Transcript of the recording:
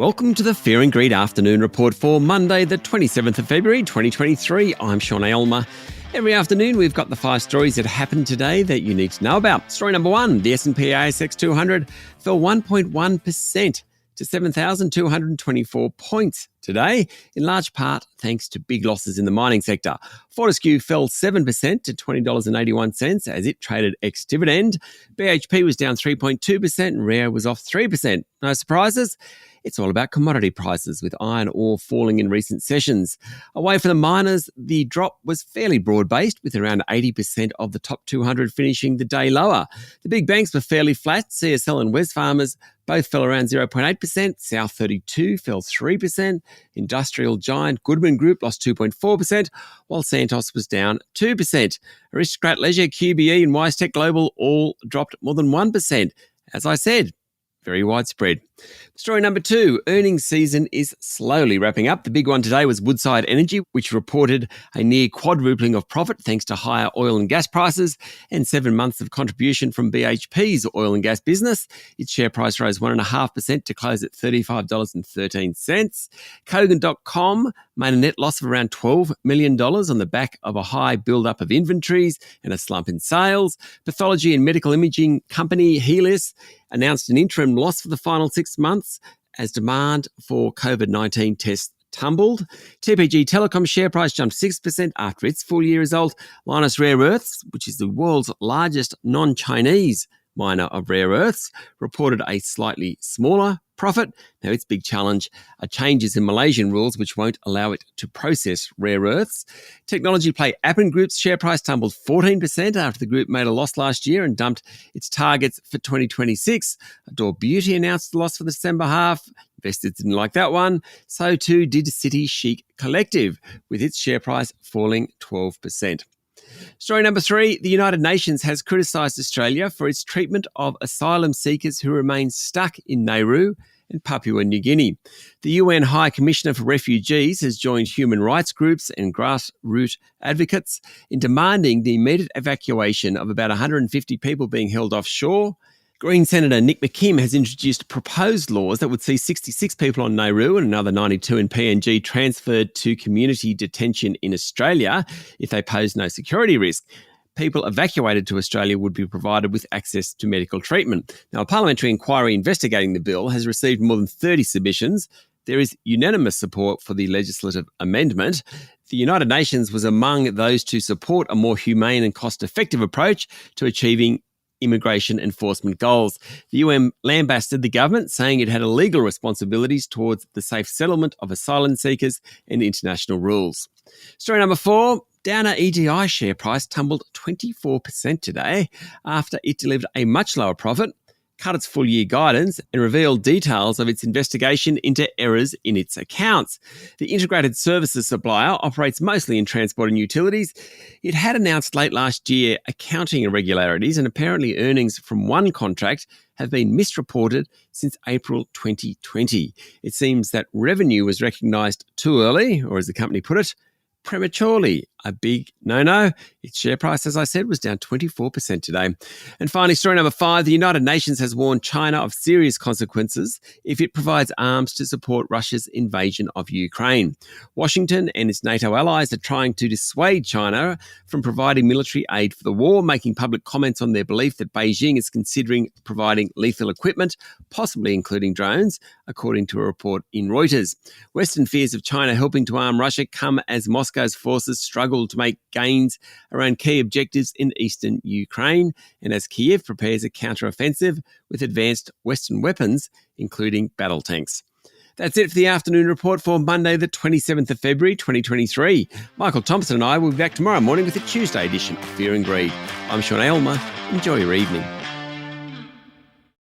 Welcome to the Fear and Greed Afternoon Report for Monday, the 27th of February, 2023. I'm Sean Aylmer. Every afternoon, we've got the 5 stories that happened today that you need to know about. Story number 1, the S&P ASX 200 fell 1.1% to 7,224 points today, in large part thanks to big losses in the mining sector. Fortescue fell 7% to $20.81 as it traded ex-dividend. BHP was down 3.2% and Rio was off 3%. No surprises? It's all about commodity prices, with iron ore falling in recent sessions. Away from the miners, the drop was fairly broad-based, with around 80% of the top 200 finishing the day lower. The big banks were fairly flat. CSL and Wesfarmers both fell around 0.8%. South32 fell 3%. Industrial giant Goodman Group lost 2.4%, while Santos was down 2%. Aristocrat Leisure, QBE and WiseTech Global all dropped more than 1%. As I said, very widespread. Story number 2, earnings season is slowly wrapping up. The big one today was Woodside Energy, which reported a near quadrupling of profit thanks to higher oil and gas prices and 7 months of contribution from BHP's oil and gas business. Its share price rose 1.5% to close at $35.13. Kogan.com made a net loss of around $12 million on the back of a high build-up of inventories and a slump in sales. Pathology and medical imaging company Healius announced an interim loss for the final 6 months as demand for COVID-19 tests tumbled. TPG Telecom share price jumped 6% after its full-year result. Lynas Rare Earths, which is the world's largest non-Chinese miner of rare earths, reported a slightly smaller profit. Now, its big challenge are changes in Malaysian rules which won't allow it to process rare earths. Technology play Appen Group's share price tumbled 14% after the group made a loss last year and dumped its targets for 2026. Adore Beauty announced a loss for the December half. Investors didn't like that one. So too did City Chic Collective, with its share price falling 12%. Story number 3, the United Nations has criticised Australia for its treatment of asylum seekers who remain stuck in Nauru and Papua New Guinea. The UN High Commissioner for Refugees has joined human rights groups and grassroots advocates in demanding the immediate evacuation of about 150 people being held offshore. Green Senator Nick McKim has introduced proposed laws that would see 66 people on Nauru and another 92 in PNG transferred to community detention in Australia if they pose no security risk. People evacuated to Australia would be provided with access to medical treatment. Now, a parliamentary inquiry investigating the bill has received more than 30 submissions. There is unanimous support for the legislative amendment. The United Nations was among those to support a more humane and cost-effective approach to achieving immigration enforcement goals. The UN lambasted the government, saying it had illegal responsibilities towards the safe settlement of asylum seekers and international rules. Story number 4, Downer EDI share price tumbled 24% today after it delivered a much lower profit, cut its full-year guidance and revealed details of its investigation into errors in its accounts. The integrated services supplier operates mostly in transport and utilities. It had announced late last year accounting irregularities, and apparently earnings from one contract have been misreported since April 2020. It seems that revenue was recognised too early, or as the company put it, prematurely. A big no-no. Its share price, as I said, was down 24% today. And finally, story number 5, the United Nations has warned China of serious consequences if it provides arms to support Russia's invasion of Ukraine. Washington and its NATO allies are trying to dissuade China from providing military aid for the war, making public comments on their belief that Beijing is considering providing lethal equipment, possibly including drones, according to a report in Reuters. Western fears of China helping to arm Russia come as Moscow's forces struggle to make gains around key objectives in eastern Ukraine, and as Kiev prepares a counter-offensive with advanced Western weapons, including battle tanks. That's it for the afternoon report for Monday, the 27th of February, 2023. Michael Thompson and I will be back tomorrow morning with a Tuesday edition of Fear and Greed. I'm Sean Aylmer. Enjoy your evening.